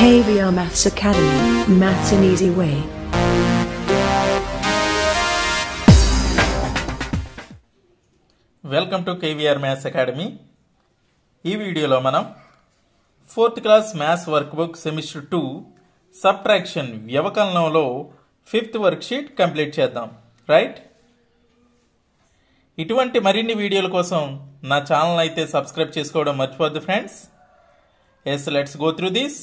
KVR Maths Academy, Maths an Easy Way. Welcome to KVR maths academy. ఈ వీడియోలో మనం 4th class maths workbook semester 2 subtraction వ్యవకలనంలో 5th worksheet complete చేద్దాం. Right, ఇటువంటి మరిన్ని వీడియోల కోసం నా ఛానల్ అయితే సబ్స్క్రైబ్ చేసుకోవడం మర్చిపోద్దు friends. Yes, let's go through this.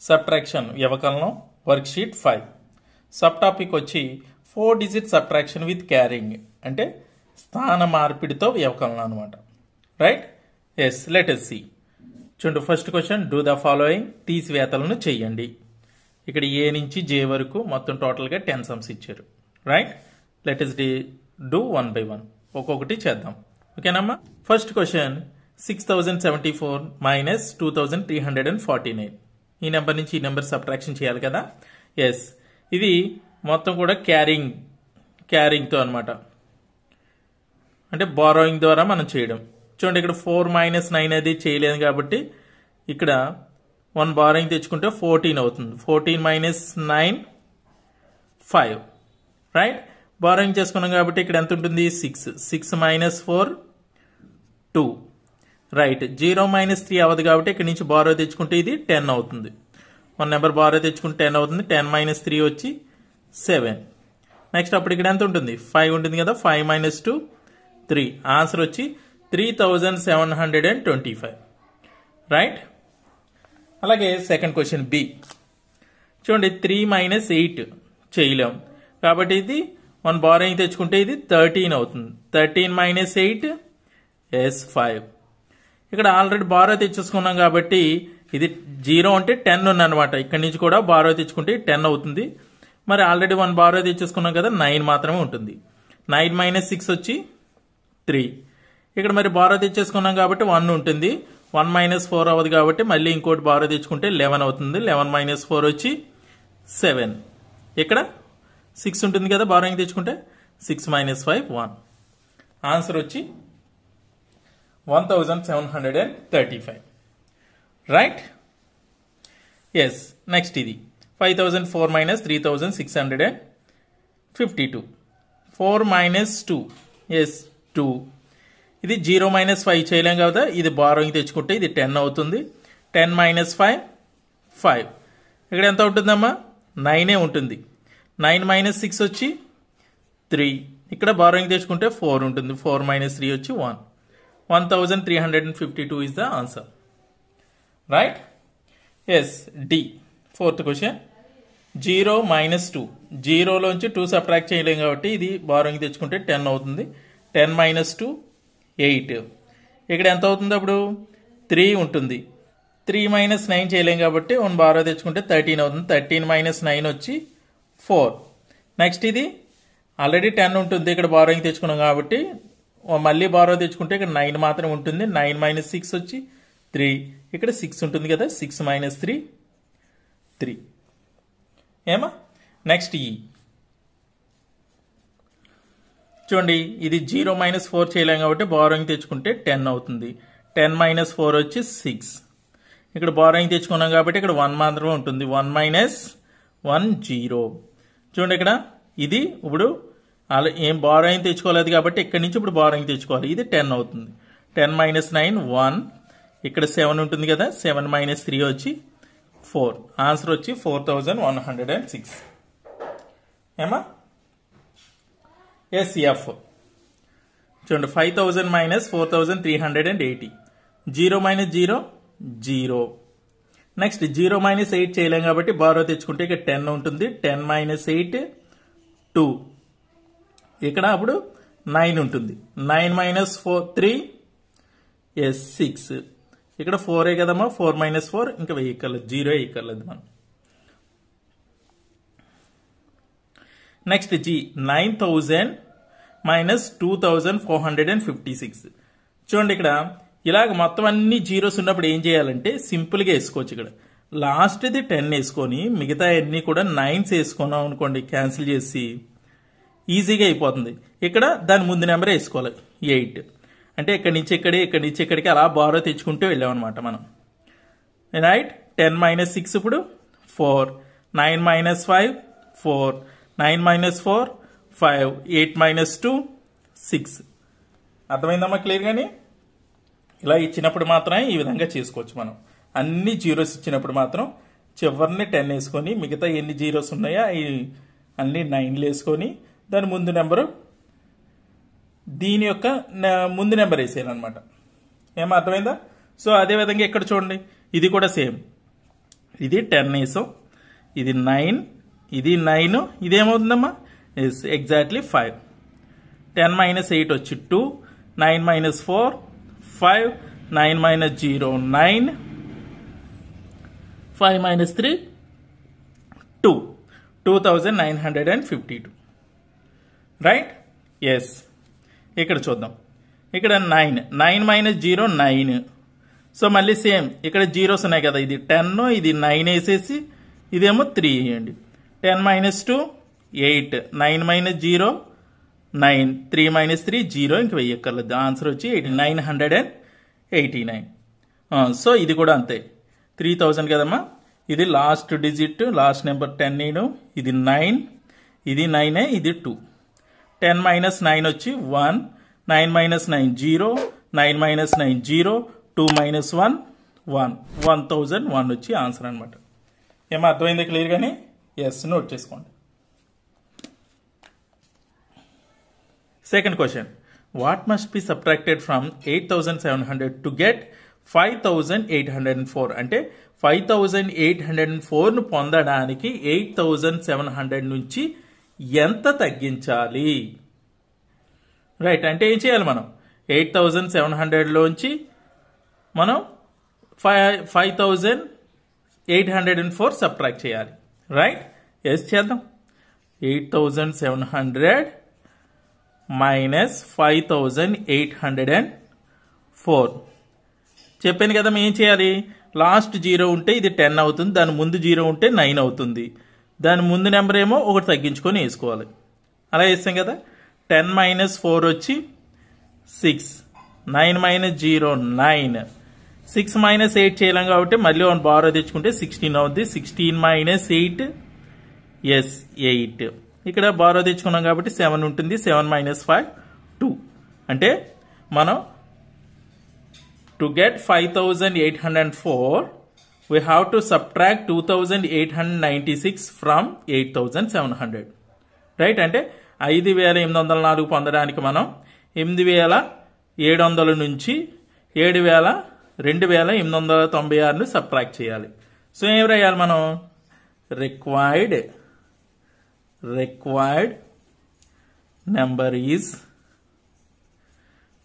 Subtraction వ్యవకలనం వర్క్ షీట్ 5. సబ్ టాపిక్ వచ్చి 4 డిజిట్ సబ్ట్రాక్షన్ విత్ క్యారింగ్, అంటే స్థాన మార్పిడితో వ్యవకలనం అనమాట. Right, yes, let us see. చూడండి, first question, do the following, తీసివేతలను చెయ్యండి. ఇక్కడ ఏ నుంచి జే వరకు మొత్తం టోటల్గా 10 సమ్స్ ఇచ్చారు. Right, let us do 1 by 1, ఒక్కొక్కటి చేద్దాం. ఓకేనమ్మా. First question, 6074 minus 2349. ఈ నెంబర్ నుంచి ఈ నెంబర్ సబ్ట్రాక్షన్ చేయాలి కదా. ఎస్, ఇది మొత్తం కూడా క్యారింగ్తో అనమాట, అంటే బారోయింగ్ ద్వారా మనం చేయడం. చూడండి, ఇక్కడ 4 - 9 అది చేయలేదు కాబట్టి ఇక్కడ 1 బారోయింగ్ తెచ్చుకుంటే 14 అవుతుంది. 14 - 9 5. రైట్, బారోయింగ్ చేసుకున్నాం కాబట్టి ఇక్కడ ఎంత ఉంటుంది? 6. 6 - 4 2. రైట్, 0 - 3 అవ్వదు కాబట్టి ఇక్కడ నుంచి బారో తెచ్చుకుంటే ఇది 10 అవుతుంది. 1 నెంబర్ బారో తెచ్చుకుంటే 10 అవుతుంది. 10 - 3 వచ్చి 7. నెక్స్ట్ అప్పుడు ఇక్కడ ఎంత ఉంటుంది? 5 ఉంటుంది కదా. 5 - 2 3. ఆన్సర్ వచ్చి 3725. రైట్, అలాగే సెకండ్ క్వశ్చన్ బి. చూడండి, 3 - 8 చేయలేం కాబట్టి ఇది 1 బారోయింగ్ తెచ్చుకుంటే ఇది 13 అవుతుంది. 13 - 8 ఎస్ 5. ఇక్కడ ఆల్రెడీ బారో తెచ్చేసుకున్నాం కాబట్టి ఇది 0 అంటే 10 ఉందన్నమాట. ఇక్కడ నుంచి కూడా బారో తెచ్చుకుంటే 10 అవుతుంది. మరి ఆల్రెడీ 1 బారో తెచ్చేసుకున్నాం కదా, 9 మాత్రమే ఉంటుంది. 9 - 6 వచ్చి 3. ఇక్కడ మరి బారో తెచ్చేసుకున్నాం కాబట్టి 1 ఉంటుంది. 1 - 4 అవ్వదు కాబట్టి మళ్ళీ ఇంకోటి బారో తెచ్చుకుంటే 11 అవుతుంది. 11 - 4 వచ్చి 7. ఇక్కడ 6 ఉంటుంది కదా, బారోయింగ్ తెచ్చుకుంటే 6 - 5 1. ఆన్సర్ వచ్చి 1735. Right, yes. నెక్స్ట్ ఇది 5004 - 3652. 4 - 2 ఎస్ 2. ఇది 0 - 5 చేయలేం కదా, ఇది బారోయింగ్ తెచ్చుకుంటే ఇది 10 అవుతుంది. 10 - 5 5. ఇక్కడ ఎంత ఉంటుందమ్మా? 9 ఉంటుంది. 9 - 6 వచ్చి 3. ఇక్కడ బారోయింగ్ తెచ్చుకుంటే 4 ఉంటుంది. 4 - 3 వచ్చి 1. 1352 is the answer. Right? Yes, D. Fourth question. 0 - 2. 0 లోంచి 2 సబ్ట్రాక్ట్ చేయలేం కాబట్టి ఇది బారోయింగ్ తెచ్చుకుంటే 10 అవుతుంది. 10 - 2 8. ఇక్కడ ఎంత అవుతుంది? అప్పుడు 3 ఉంటుంది. 3 - 9 చేయలేం కాబట్టి 1 బారో తెచ్చుకుంటే 13 అవుతుంది. 13 - 9 వచ్చి 4. నెక్స్ట్ ఇది ఆల్రెడీ 10 ఉంటుంది. ఇక్కడ బారోయింగ్ తెచ్చుకున్నాం కాబట్టి మళ్ళీ బారో తెచ్చుకుంటే ఇక్కడ 9 మాత్రం ఉంటుంది. 9 - 6 వచ్చి 3. ఇక్కడ 6 ఉంటుంది కదా, 6 - 3 3. ఏమా? నెక్స్ట్ ఈ చూడండి, ఇది 0 - 4 చేయలేం కాబట్టి బారోయింగ్ తెచ్చుకుంటే 10 అవుతుంది. 10 - 4 వచ్చి 6. ఇక్కడ బారోయింగ్ తెచ్చుకున్నాం కాబట్టి ఇక్కడ 1 మాత్రమే ఉంటుంది. 1 - 1 0. చూడండి, ఇక్కడ ఇది ఇప్పుడు అలా ఏం బారోయింగ్ తెచ్చుకోలేదు కాబట్టి ఇక్కడి నుంచి ఇప్పుడు బారోయింగ్ తెచ్చుకోవాలి. ఇది 10 అవుతుంది. 10 - 9 1. ఇక్కడ 7 ఉంటుంది కదా, 7 - 3 వచ్చి 4. ఆన్సర్ వచ్చి 4106. ఏమా? ఎస్ఎఫ్. చూడండి, 5000 - 4380. 0 - 0 0. నెక్స్ట్ 0 - 8 చేయలేం కాబట్టి బారో తెచ్చుకుంటే ఇక్కడ 10 ఉంటుంది. 10 - 8 2. ఇక్కడ అప్పుడు 9 ఉంటుంది. 9 - 4 3 ఎస్ 6. ఇక్కడ 4 కదమ్మా. 4 - 4 ఇంకా వేయక్కర్లేదు, 0 వేయక్కర్లేదు మనం. నెక్స్ట్ జీ 9000 - 2456. చూడండి, ఇక్కడ ఇలాగ మొత్తం అన్ని జీరోస్ ఉన్నప్పుడు ఏం చేయాలంటే సింపుల్గా వేసుకోవచ్చు. ఇక్కడ లాస్ట్ది 10 వేసుకొని మిగతా అన్ని కూడా 9s వేసుకున్నాం అనుకోండి, క్యాన్సిల్ చేసి ఈజీగా అయిపోతుంది. ఇక్కడ దాని ముందు నెంబర్ వేసుకోవాలి 8. అంటే ఇక్కడి నుంచి ఇక్కడికి అలా బారో తెచ్చుకుంటూ వెళ్ళామన్నమాట మనం. రైట్. 10 మైనస్ 6 ఇప్పుడు 4, 9 మైనస్ 5 4, 9 మైనస్ 4 5, 8 మైనస్ 2 6. అర్థమైందమ్మా క్లియర్గాని? ఇలా ఇచ్చినప్పుడు మాత్రమే ఈ విధంగా చేసుకోవచ్చు మనం. అన్ని జీరోస్ ఇచ్చినప్పుడు మాత్రం చివరిని 10 వేసుకొని మిగతా ఎన్ని జీరోస్ ఉన్నాయో అన్ని 9లు వేసుకొని దాని ముందు నెంబరు దీని యొక్క ముందు నెంబర్ వేసేయాలన్నమాట. ఏమో అర్థమైందా? సో అదేవిధంగా ఇక్కడ చూడండి, ఇది కూడా సేమ్. ఇది 10 వేసాం, ఇది 9, ఇది 9, ఇదేమవుతుందమ్మా? ఎగ్జాక్ట్లీ 5. 10 మైనస్ 8 వచ్చి 2, 9 minus 4 5, 9 minus 0 9, 5 minus 3 2, 2952. Right. Yes. ఇక్కడ చూద్దాం. ఇక్కడ 9 మైనస్ 0 9. సో మళ్ళీ సేమ్ ఇక్కడ జీరోస్ ఉన్నాయి కదా, ఇది 10, ఇది 9 వేసేసి ఇదేమో 3 వేయండి. 10 మైనస్ 2 8, 9 మైనస్ 0 9, 3 మైనస్ 3 0, ఇంక వెయ్యక్కర్లేదు. ఆన్సర్ వచ్చి 989. సో ఇది కూడా అంతే, 3000 కదమ్మా. ఇది లాస్ట్ డిజిట్, లాస్ట్ నెంబర్ 10 నేను, ఇది 9, ఇది 9, ఇది 2. 10 మైనస్ 9 వచ్చి 1, 9 మైనస్ 9 0, 9 మైనస్ 9 0, 2 మైనస్ 1 1, 1001 వచ్చి ఆన్సర్ అనమాట. ఏమో అర్థమైంది క్లియర్గానే? ఎస్, నోట్ చేసుకోండి. Second question, what must be subtracted from 8700 to get 5804? అంటే 5804ను పొందడానికి 8700 నుంచి ఎంత తగ్గించాలి? రైట్. అంటే ఏం చేయాలి మనం? 8700లోంచి మనం 5804 సబ్ట్రాక్ట్ చేయాలి. రైట్. ఎస్ చేద్దాం. 8700 మైనస్ 5804. చెప్పాను కదా ఏం చేయాలి? లాస్ట్ 0 ఉంటే ఇది 10 అవుతుంది, దాని ముందు 0 ఉంటే 9 అవుతుంది, దాని ముందు నెంబర్ ఏమో ఒకటి తగ్గించుకొని వేసుకోవాలి. అలా వేస్తాం కదా. 10 మైనస్ 4 వచ్చి 6, 9 మైనస్ 0 9, 6 మైనస్ 8 చేయలేం కాబట్టి మళ్ళీ 1 బారో తెచ్చుకుంటే 16 అవుద్ది. 16 మైనస్ 8 ఎస్ 8. ఇక్కడ బారో తెచ్చుకున్నాం కాబట్టి 7 ఉంటుంది. 7 మైనస్ 5 2. అంటే మనం to get 5804 we have to subtract 2896 from 8700. Right. అంటే 5804 పొందడానికి మనం 8700 నుంచి 2896ను సబ్ట్రాక్ట్ చేయాలి. సో ఏం రాయాలి మనం? Required number is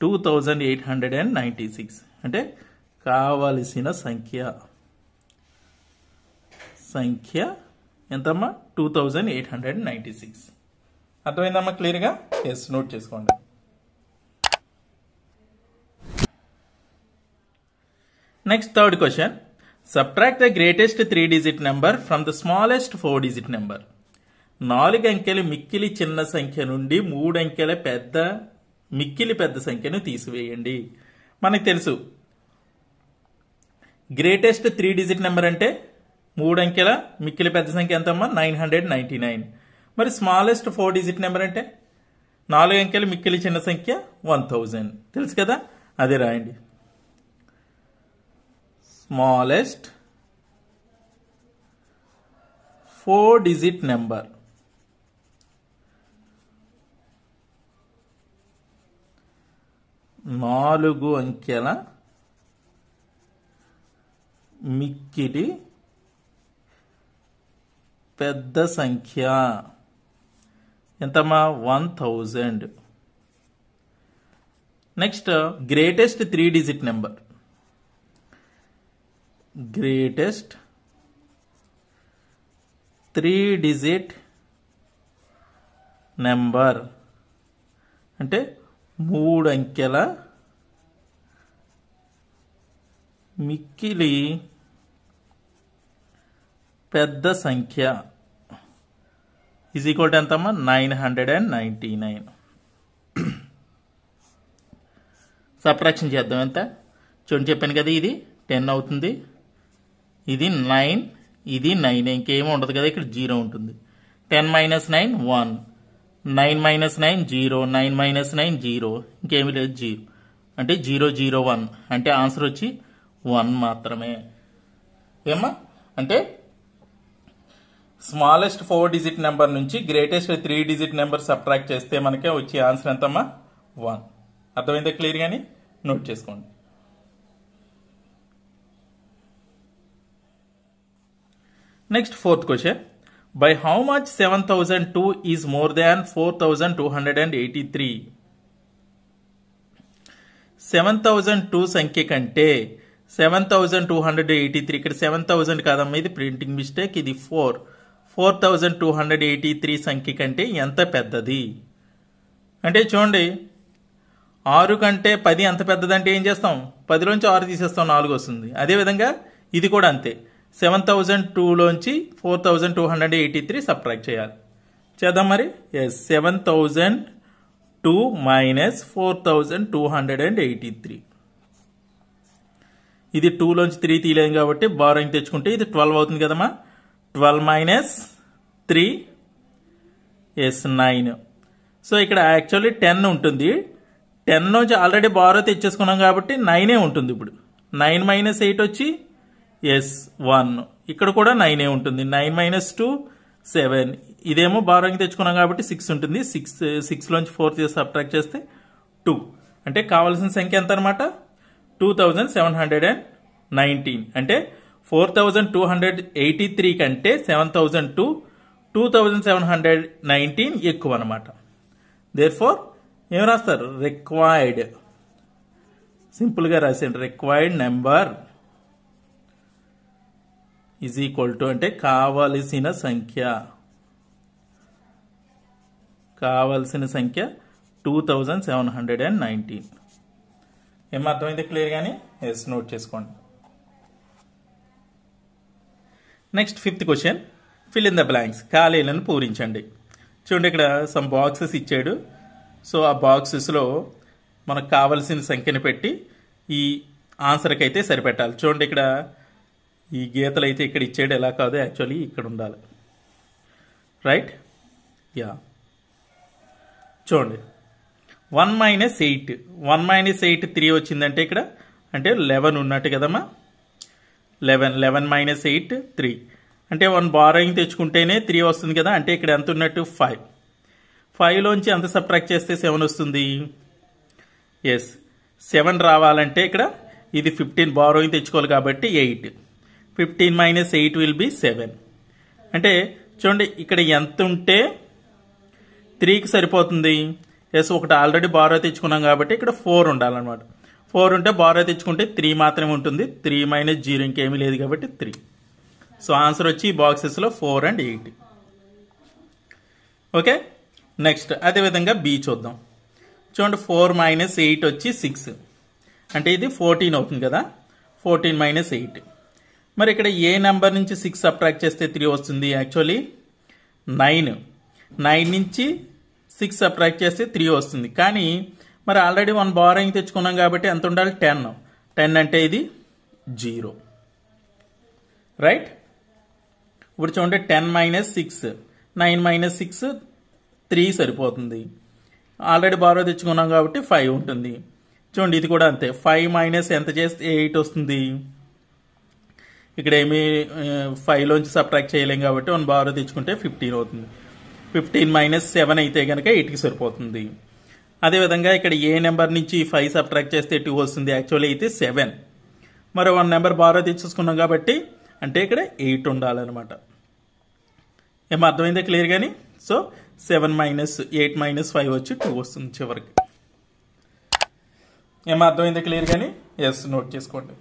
2896. అంటే కావలసిన సంఖ్య ఎంతమ్మా? 2896. అర్థమైందమ్మా క్లియర్గా? ఎస్, నోట్ చేసుకోండి. Next third question, subtract the greatest 3-digit number from the smallest 4-digit number. 4 అంకెల మిక్కిలి చిన్న సంఖ్య నుండి 3 అంకెల మిక్కిలి పెద్ద సంఖ్యను తీసివేయండి. మనకు తెలుసు గ్రేటెస్ట్ 3-digit నెంబర్ అంటే 3 అంకెల మిక్కిలి పెద్ద సంఖ్య ఎంతమ్మా? 999. మరి స్మాలెస్ట్ 4-digit నెంబర్ అంటే 4 అంకెల మిక్కిలి చిన్న సంఖ్య 1000. తెలుసు కదా, అదే రాయండి. స్మాలెస్ట్ 4-digit నెంబర్ 4 అంకెల మిక్కిలి పెద్ద సంఖ్య ఎంతమ్మా? 1000. Next greatest 3-digit number. Greatest 3-digit number అంటే 3 అంకెల మిక్కిలి పెద్ద సంఖ్య ఈజ్ ఈక్వల్ టు ఎంతమ్మా? 999. సబ్ట్రాక్షన్ చేద్దాం. ఎంత చూడండి, చెప్పాను కదా, ఇది 10 అవుతుంది, ఇది 9, ఇది 9, ఇంకేమీ ఉండదు కదా, ఇక్కడ 0 ఉంటుంది. 10 - 9 1, 9 - 9 0, 9 - 9 0, ఇంకేమీ లేదు 0, అంటే 0 0 1, అంటే ఆన్సర్ వచ్చి 1 మాత్రమే. ఏమా అంటే స్మాలెస్ట్ 4 డిజిట్ నెంబర్ నుంచి గ్రేటెస్ట్ 3 డిజిట్ నెంబర్ సబ్ట్రాక్ట్ చేస్తే మనకే వచ్చే ఆన్సర్ ఎంతమ్మా? 1. అర్థమైందా క్లియర్ గాని? నోట్ చేసుకోండి. Next 4th question. By how much 7002 is more than 4283? 7002 సంఖ్య కంటే 7283, ఇక్కడ 7000 కాదమ్మా, ఇది ప్రింటింగ్ మిస్టేక్, ఇది 4283 సంఖ్య కంటే ఎంత పెద్దది? అంటే చూడండి, 6 కంటే 10 ఎంత పెద్దదంటే ఏం చేస్తాం? 10లోంచి 6 తీసేస్తాం, 4 వస్తుంది. అదేవిధంగా ఇది కూడా అంతే, 7002లోంచి 4283 సబ్ట్రాక్ట్ చేయాలి. చేద్దాం మరి. Yes, 7002 minus 4283. ఇది 2లోంచి 3 తీయలేం కాబట్టి బారోయింగ్ తెచ్చుకుంటే ఇది 12 అవుతుంది కదమ్మా. 12 - 3 ఎస్ 9. సో ఇక్కడ యాక్చువల్లీ 10 ఉంటుంది. 10 నుంచి ఆల్రెడీ బారో తెచ్చేసుకున్నాం కాబట్టి 9 ఉంటుంది. ఇప్పుడు 9 - 8 వచ్చి ఎస్ 1. ఇక్కడ కూడా 9 ఉంటుంది. 9 - 2 7. ఇదేమో బారోయింగ్ తెచ్చుకున్నాం కాబట్టి 6 ఉంటుంది. 6లోంచి 4 సబ్ట్రాక్ట్ చేస్తే 2. అంటే కావాల్సిన సంఖ్య ఎంత అనమాట? 2719. అంటే 4283 కంటే 7002 2719 ఎక్కువ అనమాట. దేర్ఫోర్ ఏం రాస్తారు? రిక్వైర్డ్, సింపుల్గా రాసేయండి, required number is equal to, అంటే కావలసిన సంఖ్య 2719. ఏమర్థమైంది క్లియర్ గానీ? ఎస్, నోట్ చేసుకోండి. Next 5th question. Fill in the blanks, ఖాళీలను పూరించండి. చూడండి, ఇక్కడ సమ్ బాక్సెస్ ఇచ్చాడు. సో ఆ బాక్సెస్లో మనకు కావలసిన సంఖ్యను పెట్టి ఈ ఆన్సర్కి అయితే సరిపెట్టాలి. చూడండి, ఇక్కడ ఈ గీతలు అయితే ఇక్కడ ఇచ్చాడు, ఎలా కాదు, యాక్చువల్లీ ఇక్కడ ఉండాలి. రైట్? యా, చూడండి, 1 - 8, 1 - 8 3 వచ్చిందంటే ఇక్కడ అంటే 11 ఉన్నట్టు కదమ్మా. 11 - 8 3, అంటే 1 బారోయింగ్ తెచ్చుకుంటేనే 3 వస్తుంది కదా. అంటే ఇక్కడ ఎంత ఉన్నట్టు? 5. 5లోంచి ఎంత సబ్ట్రాక్ట్ చేస్తే 7 వస్తుంది? ఎస్, 7 రావాలంటే ఇక్కడ ఇది 15 బారోయింగ్ తెచ్చుకోవాలి కాబట్టి 8. 15 - 8 విల్ బి 7. అంటే చూడండి, ఇక్కడ ఎంత ఉంటే 3కి సరిపోతుంది? ఎస్, ఒకటి ఆల్రెడీ బారో తెచ్చుకున్నాం కాబట్టి ఇక్కడ 4 ఉండాలన్నమాట. 4 ఉంటే బారో తెచ్చుకుంటే 3 మాత్రమే ఉంటుంది. 3 - 0 ఇంకేమీ లేదు కాబట్టి 3. సో ఆన్సర్ వచ్చి ఈ బాక్సెస్లో 4 and 8. ఓకే, నెక్స్ట్ అదేవిధంగా బి చూద్దాం. చూడండి, 4 - 8 వచ్చి 6, అంటే ఇది 14 అవుతుంది కదా. 14 - 8. మరి ఇక్కడ ఏ నెంబర్ నుంచి 6 సబ్ట్రాక్ట్ చేస్తే 3 వస్తుంది? యాక్చువల్లీ 9. 9 నుంచి 6 సబ్ట్రాక్ట్ చేస్తే 3 వస్తుంది. కానీ మరి ఆల్రెడీ 1 బారోయింగ్ తెచ్చుకున్నాం కాబట్టి ఎంత ఉండాలి? 10. 10 అంటే ఇది 0. రైట్? ఇప్పుడు చూడండి, 10 - 6, 9 - 6 3 సరిపోతుంది. ఆల్రెడీ బారో తెచ్చుకున్నాం కాబట్టి 5 ఉంటుంది. చూడండి, ఇది కూడా అంతే. 5 - ఎంత చేస్తే 8 వస్తుంది. ఇక్కడ ఏమి 5లోంచి సబ్ట్రాక్ట్ చేయలేం కాబట్టి 1 బారో తెచ్చుకుంటే 15 అవుతుంది. 15 - 7 అయితే కనుక 8కి సరిపోతుంది. అదేవిధంగా ఇక్కడ ఏ నెంబర్ నుంచి 5 సబ్ట్రాక్ట్ చేస్తే 2 వస్తుంది? యాక్చువల్లీ అయితే 7. మరి 1 నెంబర్ బారో తెచ్చేసుకున్నాం కాబట్టి అంటే ఇక్కడ 8 ఉండాలన్నమాట. ఏమో అర్థమైందా క్లియర్ గానీ? సో 7 - 8 - 5 వచ్చి 2 వస్తుంది చివరికి. ఏమో అర్థమైందా క్లియర్ గానీ? ఎస్, నోట్ చేసుకోండి.